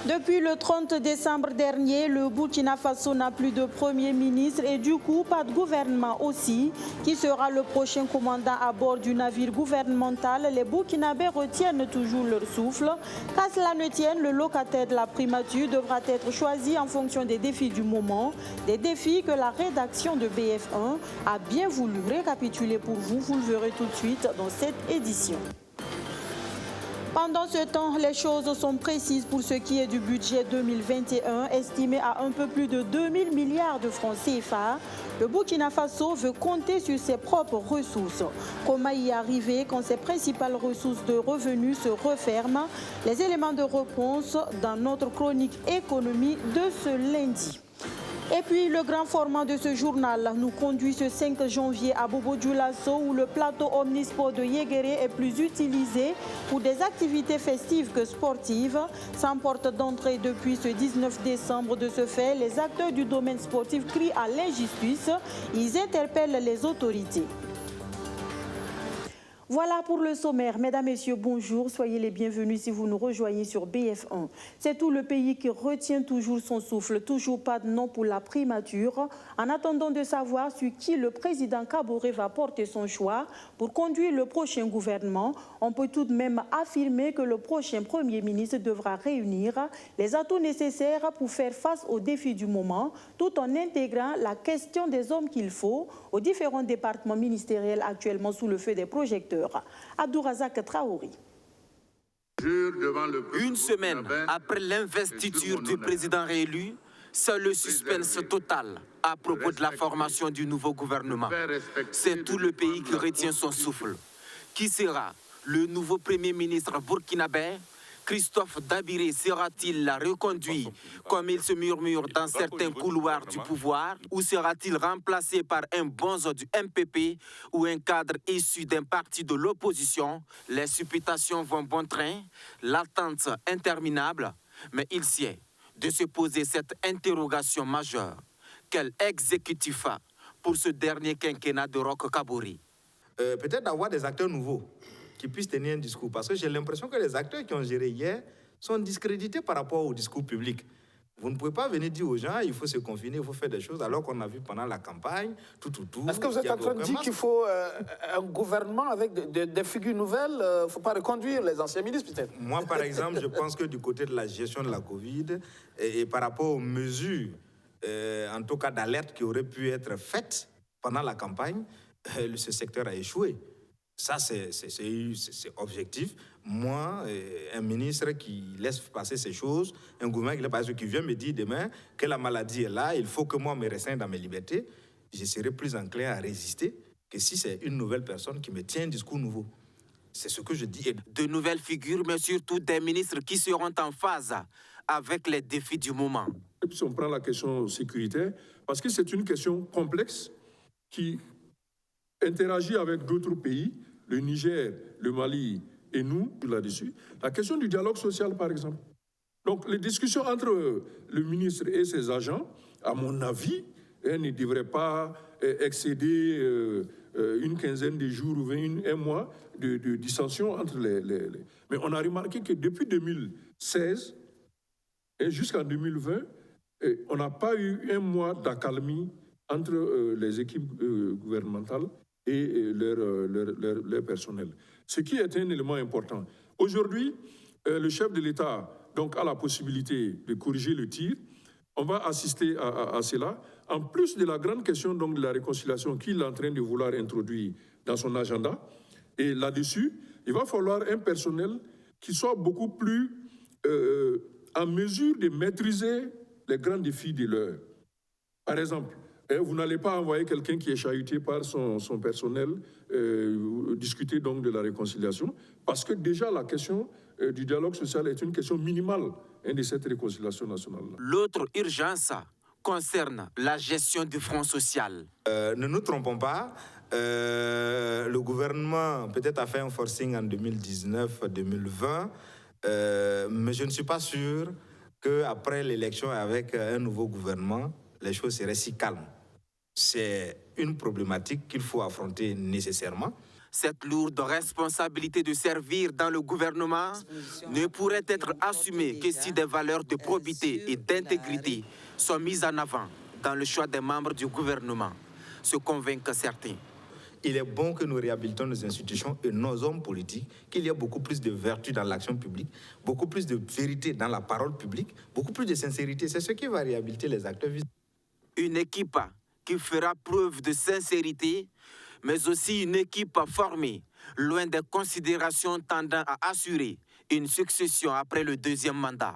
Depuis le 30 décembre dernier, le Burkina Faso n'a plus de Premier ministre et du coup pas de gouvernement aussi. Qui sera le prochain commandant à bord du navire gouvernemental? Les Burkinabés retiennent toujours leur souffle. Qu'à cela ne tienne, le locataire de la primature devra être choisi en fonction des défis du moment. Des défis que la rédaction de BF1 a bien voulu récapituler pour vous. Vous le verrez tout de suite dans cette édition. Pendant ce temps, les choses sont précises pour ce qui est du budget 2021, estimé à un peu plus de 2000 milliards de francs CFA. Le Burkina Faso veut compter sur ses propres ressources. Comment y arriver quand ses principales ressources de revenus se referment? Les éléments de réponse dans notre chronique économie de ce lundi. Et puis, le grand format de ce journal nous conduit ce 5 janvier à Bobo-Dioulasso où le plateau omnisport de Yéguéré est plus utilisé pour des activités festives que sportives. Sans porte d'entrée depuis ce 19 décembre. De ce fait, les acteurs du domaine sportif crient à l'injustice. Ils interpellent les autorités. Voilà pour le sommaire. Mesdames, Messieurs, bonjour. Soyez les bienvenus si vous nous rejoignez sur BF1. C'est tout le pays qui retient toujours son souffle. Toujours pas de nom pour la primature. En attendant de savoir sur qui le président Kaboré va porter son choix pour conduire le prochain gouvernement, on peut tout de même affirmer que le prochain Premier ministre devra réunir les atouts nécessaires pour faire face aux défis du moment, tout en intégrant la question des hommes qu'il faut aux différents départements ministériels actuellement sous le feu des projecteurs. Abdourazak Traoré. Une semaine après l'investiture du président réélu, c'est le suspense total à propos de la formation du nouveau gouvernement. C'est tout le pays qui retient son souffle. Qui sera le nouveau Premier ministre burkinabé? Christophe Dabiré sera-t-il reconduit comme il se murmure dans certains couloirs du pouvoir ou sera-t-il remplacé par un bonzo du MPP ou un cadre issu d'un parti de l'opposition? Les supputations vont bon train, l'attente interminable, mais il sied de se poser cette interrogation majeure. Quel exécutif a pour ce dernier quinquennat de Roch Kabore? Peut-être d'avoir des acteurs nouveaux qui puissent tenir un discours. Parce que j'ai l'impression que les acteurs qui ont géré hier sont discrédités par rapport au discours public. Vous ne pouvez pas venir dire aux gens il faut se confiner, il faut faire des choses, alors qu'on a vu pendant la campagne, tout. Est-ce que vous êtes en train de dire qu'il faut un gouvernement avec des figures nouvelles? Il ne faut pas reconduire les anciens ministres, peut-être? Moi, par exemple, je pense que du côté de la gestion de la Covid et par rapport aux mesures, en tout cas d'alerte qui auraient pu être faites pendant la campagne, ce secteur a échoué. Ça, c'est objectif. Moi, un ministre qui laisse passer ces choses, un gouvernement qui vient me dire demain que la maladie est là, il faut que moi me restreigne dans mes libertés, je serai plus enclin à résister que si c'est une nouvelle personne qui me tient un discours nouveau. C'est ce que je dis. De nouvelles figures, mais surtout des ministres qui seront en phase avec les défis du moment. Si on prend la question sécuritaire, parce que c'est une question complexe qui interagit avec d'autres pays, le Niger, le Mali et nous, là-dessus. La question du dialogue social, par exemple. Donc, les discussions entre le ministre et ses agents, à mon avis, ne devraient pas excéder une quinzaine de jours ou un mois de dissension entre les... Mais on a remarqué que depuis 2016 et jusqu'en 2020, on n'a pas eu un mois d'accalmie entre les équipes gouvernementales et leur personnel. Ce qui est un élément important. Aujourd'hui, le chef de l'État donc, a la possibilité de corriger le tir. On va assister à cela. En plus de la grande question donc, de la réconciliation qu'il est en train de vouloir introduire dans son agenda. Et là-dessus, il va falloir un personnel qui soit beaucoup plus en mesure de maîtriser les grands défis de l'heure. Par exemple, vous n'allez pas envoyer quelqu'un qui est chahuté par son personnel discuter donc de la réconciliation, parce que déjà la question du dialogue social est une question minimale de cette réconciliation nationale. L'autre urgence concerne la gestion du front social. Ne nous trompons pas, le gouvernement peut-être a fait un forcing en 2019-2020, mais je ne suis pas sûr qu'après l'élection avec un nouveau gouvernement, les choses seraient si calmes. C'est une problématique qu'il faut affronter nécessairement. Cette lourde responsabilité de servir dans le gouvernement ne pourrait être assumée que si des valeurs de probité et d'intégrité sont mises en avant dans le choix des membres du gouvernement, se convainquent certains. Il est bon que nous réhabilitons nos institutions et nos hommes politiques, qu'il y ait beaucoup plus de vertu dans l'action publique, beaucoup plus de vérité dans la parole publique, beaucoup plus de sincérité. C'est ce qui va réhabiliter les acteurs. Une équipe qui fera preuve de sincérité, mais aussi une équipe formée, loin des considérations tendant à assurer une succession après le deuxième mandat.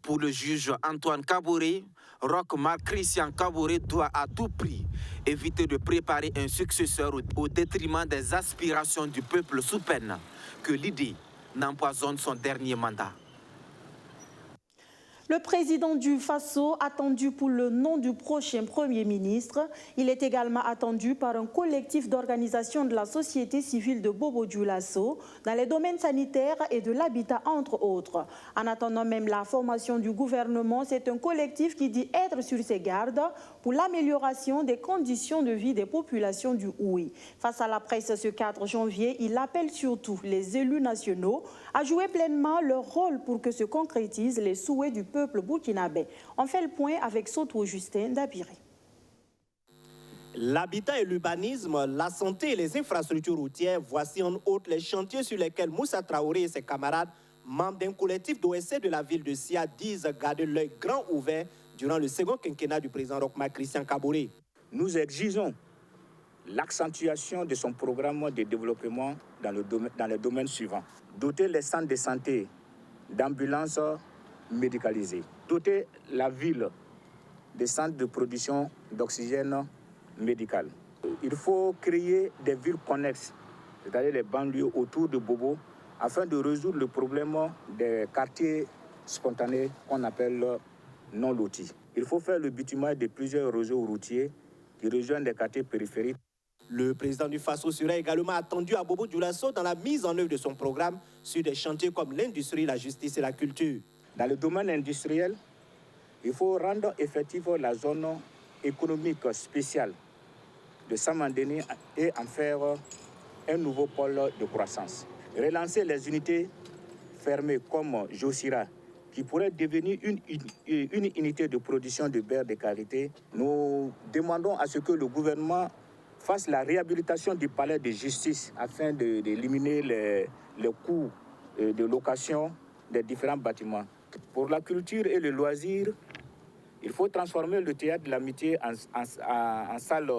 Pour le juge Antoine Kaboré, Roch Marc Christian Kaboré doit à tout prix éviter de préparer un successeur au détriment des aspirations du peuple sous peine que l'idée n'empoisonne son dernier mandat. Le président du Faso, attendu pour le nom du prochain Premier ministre, il est également attendu par un collectif d'organisation de la société civile de Bobo-Dioulasso dans les domaines sanitaires et de l'habitat, entre autres. En attendant même la formation du gouvernement, c'est un collectif qui dit être sur ses gardes pour l'amélioration des conditions de vie des populations du Oui. Face à la presse ce 4 janvier, il appelle surtout les élus nationaux à jouer pleinement leur rôle pour que se concrétisent les souhaits du peuple burkinabé. On fait le point avec Soto Justin d'Abiré. L'habitat et l'urbanisme, la santé et les infrastructures routières, voici en autres les chantiers sur lesquels Moussa Traoré et ses camarades, membres d'un collectif d'OSC de la ville de Sia, disent garder l'œil grand ouvert durant le second quinquennat du président Roch Marc Christian Kaboré. Nous exigeons l'accentuation de son programme de développement dans les domaines suivants. Doter les centres de santé d'ambulances médicalisées. Doter la ville des centres de production d'oxygène médical. Il faut créer des villes connexes, c'est-à-dire les banlieues autour de Bobo, afin de résoudre le problème des quartiers spontanés qu'on appelle non lotis. Il faut faire le bitumage de plusieurs réseaux routiers qui rejoignent des quartiers périphériques. Le président du Faso sera également attendu à Bobo-Dioulasso dans la mise en œuvre de son programme sur des chantiers comme l'industrie, la justice et la culture. Dans le domaine industriel, il faut rendre effective la zone économique spéciale de Samandéni et en faire un nouveau pôle de croissance. Relancer les unités fermées comme Josira, qui pourrait devenir une unité de production de beurre de qualité. Nous demandons à ce que le gouvernement fasse la réhabilitation du palais de justice afin d'éliminer les coûts de location des différents bâtiments. Pour la culture et le loisir, il faut transformer le théâtre de l'amitié en salle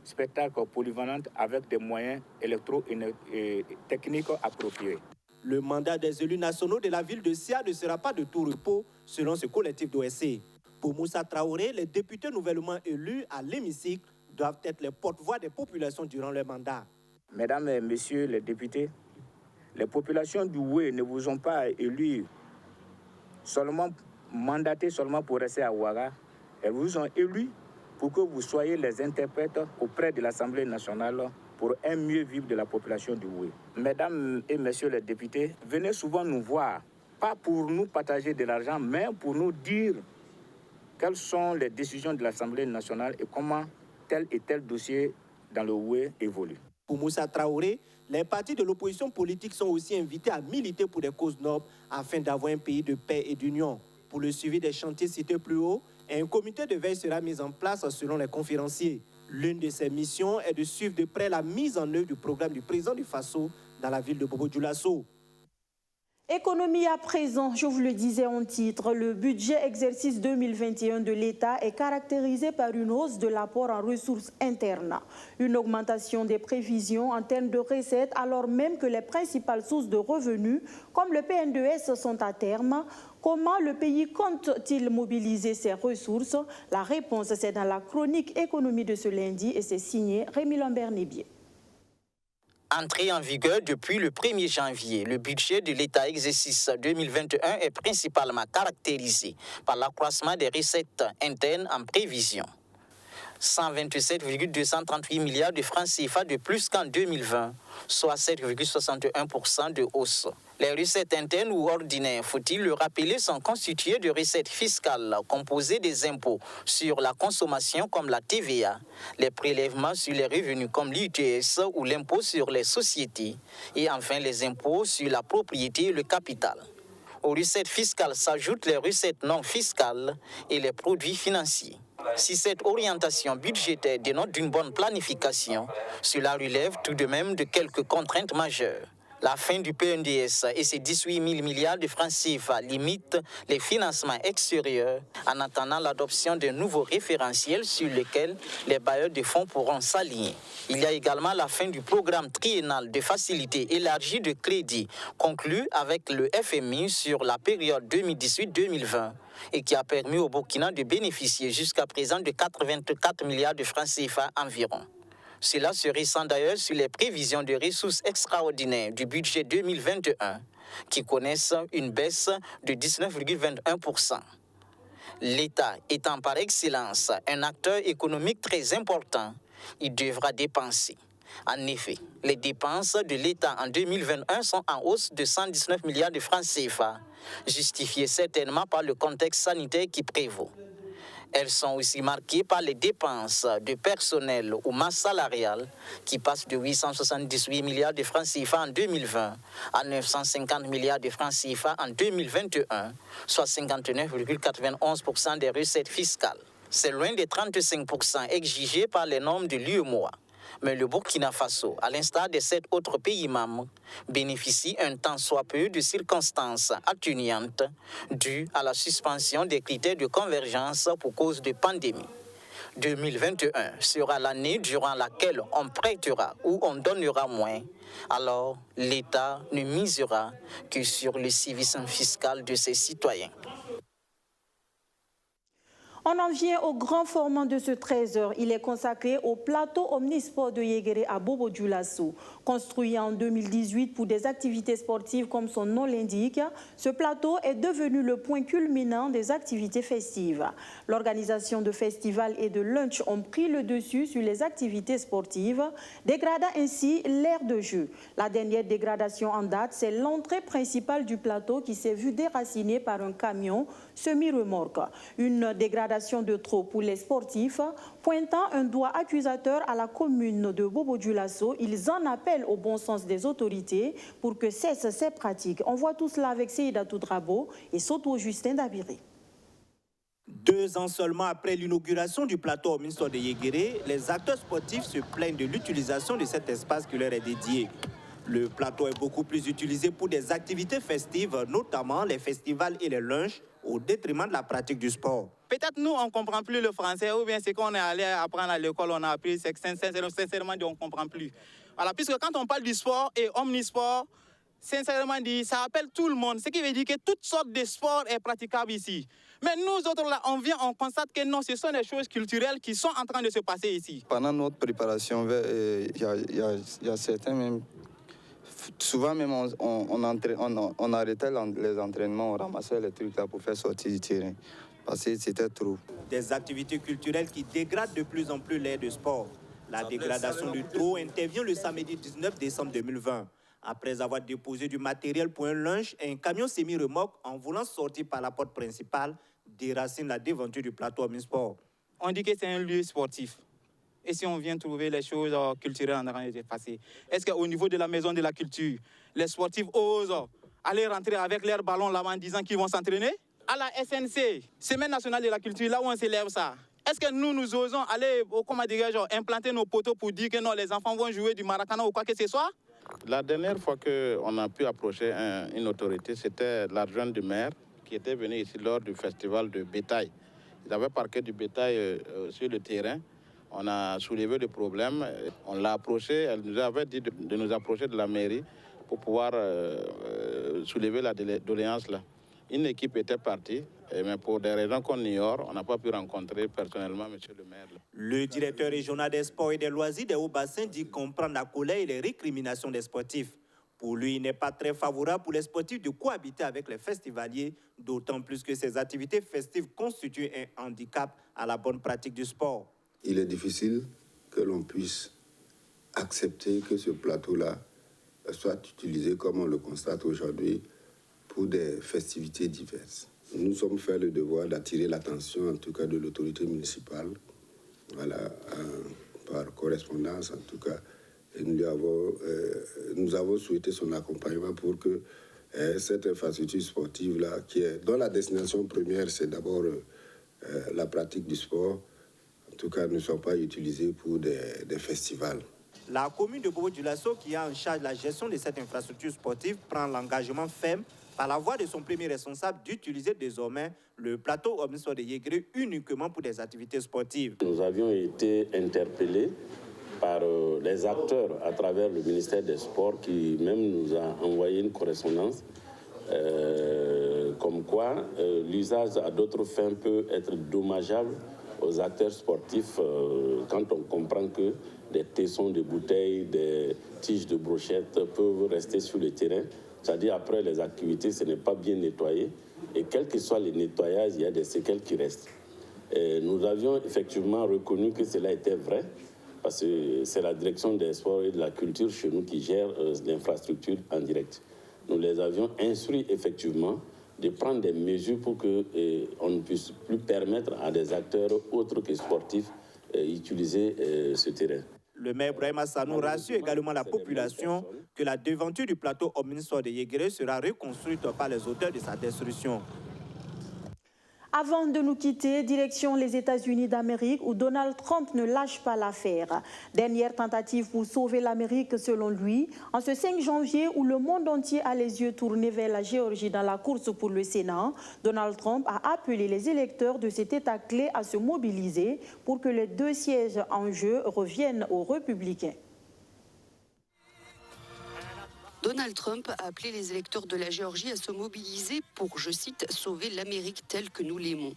spectacle polyvalente avec des moyens électro-techniques appropriés. Le mandat des élus nationaux de la ville de Sia ne sera pas de tout repos, selon ce collectif d'OSC. Pour Moussa Traoré, les députés nouvellement élus à l'hémicycle doivent être les porte-voix des populations durant leur mandat. Mesdames et messieurs les députés, les populations du Oué ne vous ont pas élus mandatés seulement pour rester à Ouaga. Elles vous ont élus pour que vous soyez les interprètes auprès de l'Assemblée nationale pour un mieux vivre de la population du Oué. Mesdames et messieurs les députés, venez souvent nous voir, pas pour nous partager de l'argent, mais pour nous dire quelles sont les décisions de l'Assemblée nationale et comment tel et tel dossier dans le Oué évolue. Pour Moussa Traoré, les partis de l'opposition politique sont aussi invités à militer pour des causes nobles afin d'avoir un pays de paix et d'union. Pour le suivi des chantiers cités plus haut, un comité de veille sera mis en place selon les conférenciers. L'une de ses missions est de suivre de près la mise en œuvre du programme du président du Faso dans la ville de Bobo-Dioulasso. Économie à présent, je vous le disais en titre, le budget exercice 2021 de l'État est caractérisé par une hausse de l'apport en ressources internes, une augmentation des prévisions en termes de recettes alors même que les principales sources de revenus comme le PNDES sont à terme. Comment le pays compte-t-il mobiliser ses ressources? La réponse, c'est dans la chronique économie de ce lundi et c'est signé Rémi Lambert-Nébier. Entré en vigueur depuis le 1er janvier, le budget de l'État exercice 2021 est principalement caractérisé par l'accroissement des recettes internes en prévision. 127,238 milliards de francs CFA de plus qu'en 2020, soit 7,61% de hausse. Les recettes internes ou ordinaires, faut-il le rappeler, sont constituées de recettes fiscales composées des impôts sur la consommation comme la TVA, les prélèvements sur les revenus comme l'ITS ou l'impôt sur les sociétés, et enfin les impôts sur la propriété et le capital. Aux recettes fiscales s'ajoutent les recettes non fiscales et les produits financiers. Si cette orientation budgétaire dénote d'une bonne planification, cela relève tout de même de quelques contraintes majeures. La fin du PNDS et ses 18 000 milliards de francs CFA limitent les financements extérieurs en attendant l'adoption d'un nouveau référentiel sur lequel les bailleurs de fonds pourront s'aligner. Il y a également la fin du programme triennal de facilité élargie de crédit conclu avec le FMI sur la période 2018-2020 et qui a permis au Burkina de bénéficier jusqu'à présent de 84 milliards de francs CFA environ. Cela se ressent d'ailleurs sur les prévisions de ressources extraordinaires du budget 2021, qui connaissent une baisse de 19,21%. L'État étant par excellence un acteur économique très important, il devra dépenser. En effet, les dépenses de l'État en 2021 sont en hausse de 119 milliards de francs CFA, justifiées certainement par le contexte sanitaire qui prévaut. Elles sont aussi marquées par les dépenses de personnel ou masse salariale qui passent de 878 milliards de francs CFA en 2020 à 950 milliards de francs CFA en 2021, soit 59,91% des recettes fiscales. C'est loin des 35% exigés par les normes de l'UEMOA. Mais le Burkina Faso, à l'instar de 7 autres pays membres, bénéficie un tant soit peu de circonstances atténuantes dues à la suspension des critères de convergence pour cause de pandémie. 2021 sera l'année durant laquelle on prêtera ou on donnera moins. Alors, l'État ne misera que sur le civisme fiscal de ses citoyens. On en vient au grand format de ce 13h. Il est consacré au plateau omnisport de Yéguéré à Bobo-Dioulasso. Construit en 2018 pour des activités sportives comme son nom l'indique, ce plateau est devenu le point culminant des activités festives. L'organisation de festivals et de lunch ont pris le dessus sur les activités sportives, dégradant ainsi l'aire de jeu. La dernière dégradation en date, c'est l'entrée principale du plateau qui s'est vue déracinée par un camion semi-remorque. Une dégradation de trop pour les sportifs, pointant un doigt accusateur à la commune de Bobo-Dioulasso. Ils en appellent au bon sens des autorités pour que cessent ces pratiques. On voit tout cela avec Seyidatou Drabo et Soto Justin Dabiré. 2 ans seulement après l'inauguration du plateau omnisport de Yéguéré, les acteurs sportifs se plaignent de l'utilisation de cet espace qui leur est dédié. Le plateau est beaucoup plus utilisé pour des activités festives, notamment les festivals et les lunchs, au détriment de la pratique du sport. Peut-être nous, on ne comprend plus le français, ou bien c'est qu'on est allé apprendre à l'école, on a appris, c'est que sincèrement, on ne comprend plus. Voilà, puisque quand on parle du sport et omnisport, sincèrement dit, ça appelle tout le monde, ce qui veut dire que toutes sortes de sports est praticable ici. Mais nous autres, là, on constate que non, ce sont des choses culturelles qui sont en train de se passer ici. Pendant notre préparation, il y a certains même... Souvent même, on arrêtait les entraînements, on ramassait les trucs là pour faire sortir du terrain. Parce que c'était trop. Des activités culturelles qui dégradent de plus en plus l'aire de sport. La dégradation du trop intervient le samedi 19 décembre 2020. Après avoir déposé du matériel pour un lunch, un camion semi-remorque, en voulant sortir par la porte principale, déracine la devanture du plateau omnisport. On dit que c'est un lieu sportif. Et si on vient trouver les choses culturelles en train de se passer, est-ce qu'au niveau de la maison de la culture, les sportifs osent aller rentrer avec leurs ballons là-bas en disant qu'ils vont s'entraîner? À la SNC, Semaine nationale de la culture, là où on célèbre ça, est-ce que nous osons aller, implanter nos poteaux pour dire que non, les enfants vont jouer du maracana ou quoi que ce soit? La dernière fois qu'on a pu approcher une autorité, c'était l'adjoint du maire qui était venu ici lors du festival de bétail. Ils avaient parqué du bétail sur le terrain. On a soulevé le problème, on l'a approché, elle nous avait dit de nous approcher de la mairie pour pouvoir soulever la doléance là. Une équipe était partie, mais pour des raisons qu'on ignore, on n'a pas pu rencontrer personnellement M. le maire. Le directeur régional des sports et des loisirs des Hauts-Bassins dit comprendre la colère et les récriminations des sportifs. Pour lui, il n'est pas très favorable pour les sportifs de cohabiter avec les festivaliers, d'autant plus que ces activités festives constituent un handicap à la bonne pratique du sport. il est difficile que l'on puisse accepter que ce plateau-là soit utilisé, comme on le constate aujourd'hui, pour des festivités diverses. Nous sommes fait le devoir d'attirer l'attention, en tout cas de l'autorité municipale, voilà, par correspondance en tout cas. Et nous avons souhaité son accompagnement pour que cette infrastructure sportive-là, dont la destination première, c'est d'abord la pratique du sport, en tout cas ne soit pas utilisée pour des festivals. La commune de Bobo-Dioulasso, qui a en charge la gestion de cette infrastructure sportive, prend l'engagement ferme, par la voix de son premier responsable, d'utiliser désormais le plateau Omnisport de Yégré uniquement pour des activités sportives. Nous avions été interpellés par les acteurs à travers le ministère des Sports qui même nous a envoyé une correspondance comme quoi l'usage à d'autres fins peut être dommageable aux acteurs sportifs quand on comprend que des tessons de bouteilles, des tiges de brochettes peuvent rester sur le terrain. C'est-à-dire après les activités, ce n'est pas bien nettoyé. Et quel que soit le nettoyage, il y a des séquelles qui restent. Et nous avions effectivement reconnu que cela était vrai, parce que c'est la direction des sports et de la culture chez nous qui gère l'infrastructure en direct. Nous les avions instruits effectivement de prendre des mesures pour qu'on ne puisse plus permettre à des acteurs autres que sportifs d'utiliser ce terrain. Le maire Brahima Sanou rassure également la population que la devanture du plateau Omnisport de Yégré sera reconstruite par les auteurs de sa destruction. Avant de nous quitter, direction les États-Unis d'Amérique où Donald Trump ne lâche pas l'affaire. Dernière tentative pour sauver l'Amérique selon lui. En ce 5 janvier où le monde entier a les yeux tournés vers la Géorgie dans la course pour le Sénat, Donald Trump a appelé les électeurs de cet État clé à se mobiliser pour que les 2 sièges en jeu reviennent aux républicains. Donald Trump a appelé les électeurs de la Géorgie à se mobiliser pour, je cite, « sauver l'Amérique telle que nous l'aimons ».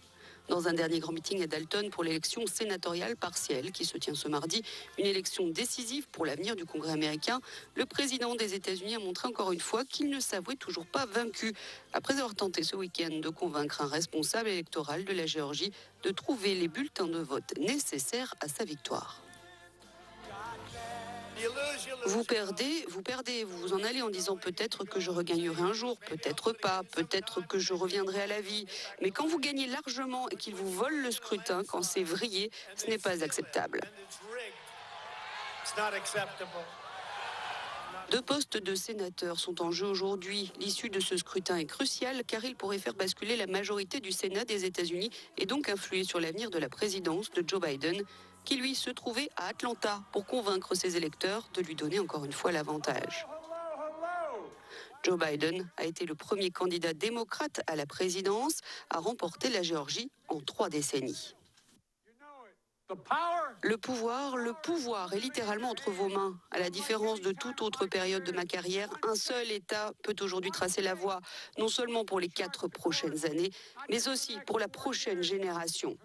Dans un dernier grand meeting à Dalton pour l'élection sénatoriale partielle qui se tient ce mardi, une élection décisive pour l'avenir du Congrès américain, le président des États-Unis a montré encore une fois qu'il ne s'avouait toujours pas vaincu, après avoir tenté ce week-end de convaincre un responsable électoral de la Géorgie de trouver les bulletins de vote nécessaires à sa victoire. Vous perdez, vous vous en allez en disant peut-être que je regagnerai un jour, peut-être pas, peut-être que je reviendrai à la vie. Mais quand vous gagnez largement et qu'ils vous volent le scrutin, quand c'est vrillé, ce n'est pas acceptable. 2 postes de sénateurs sont en jeu aujourd'hui. L'issue de ce scrutin est cruciale car il pourrait faire basculer la majorité du Sénat des États-Unis et donc influer sur l'avenir de la présidence de Joe Biden, qui lui se trouvait à Atlanta pour convaincre ses électeurs de lui donner encore une fois l'avantage. Joe Biden a été le premier candidat démocrate à la présidence à remporter la Géorgie en 3 décennies. Le pouvoir est littéralement entre vos mains. À la différence de toute autre période de ma carrière, un seul État peut aujourd'hui tracer la voie, non seulement pour les 4 prochaines années, mais aussi pour la prochaine génération.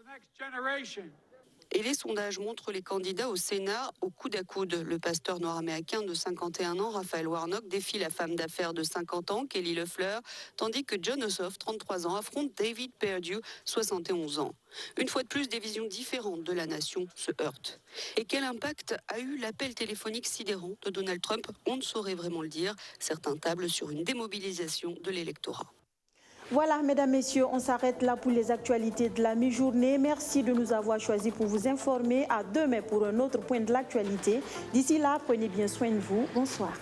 Et les sondages montrent les candidats au Sénat au coude à coude. Le pasteur nord-américain de 51 ans, Raphaël Warnock, défie la femme d'affaires de 50 ans, Kelly Loeffler, tandis que Jon Ossoff, 33 ans, affronte David Perdue, 71 ans. Une fois de plus, des visions différentes de la nation se heurtent. Et quel impact a eu l'appel téléphonique sidérant de Donald Trump? On ne saurait vraiment le dire. Certains tablent sur une démobilisation de l'électorat. Voilà, mesdames, messieurs, on s'arrête là pour les actualités de la mi-journée. Merci de nous avoir choisis pour vous informer. À demain pour un autre point de l'actualité. D'ici là, prenez bien soin de vous. Bonsoir.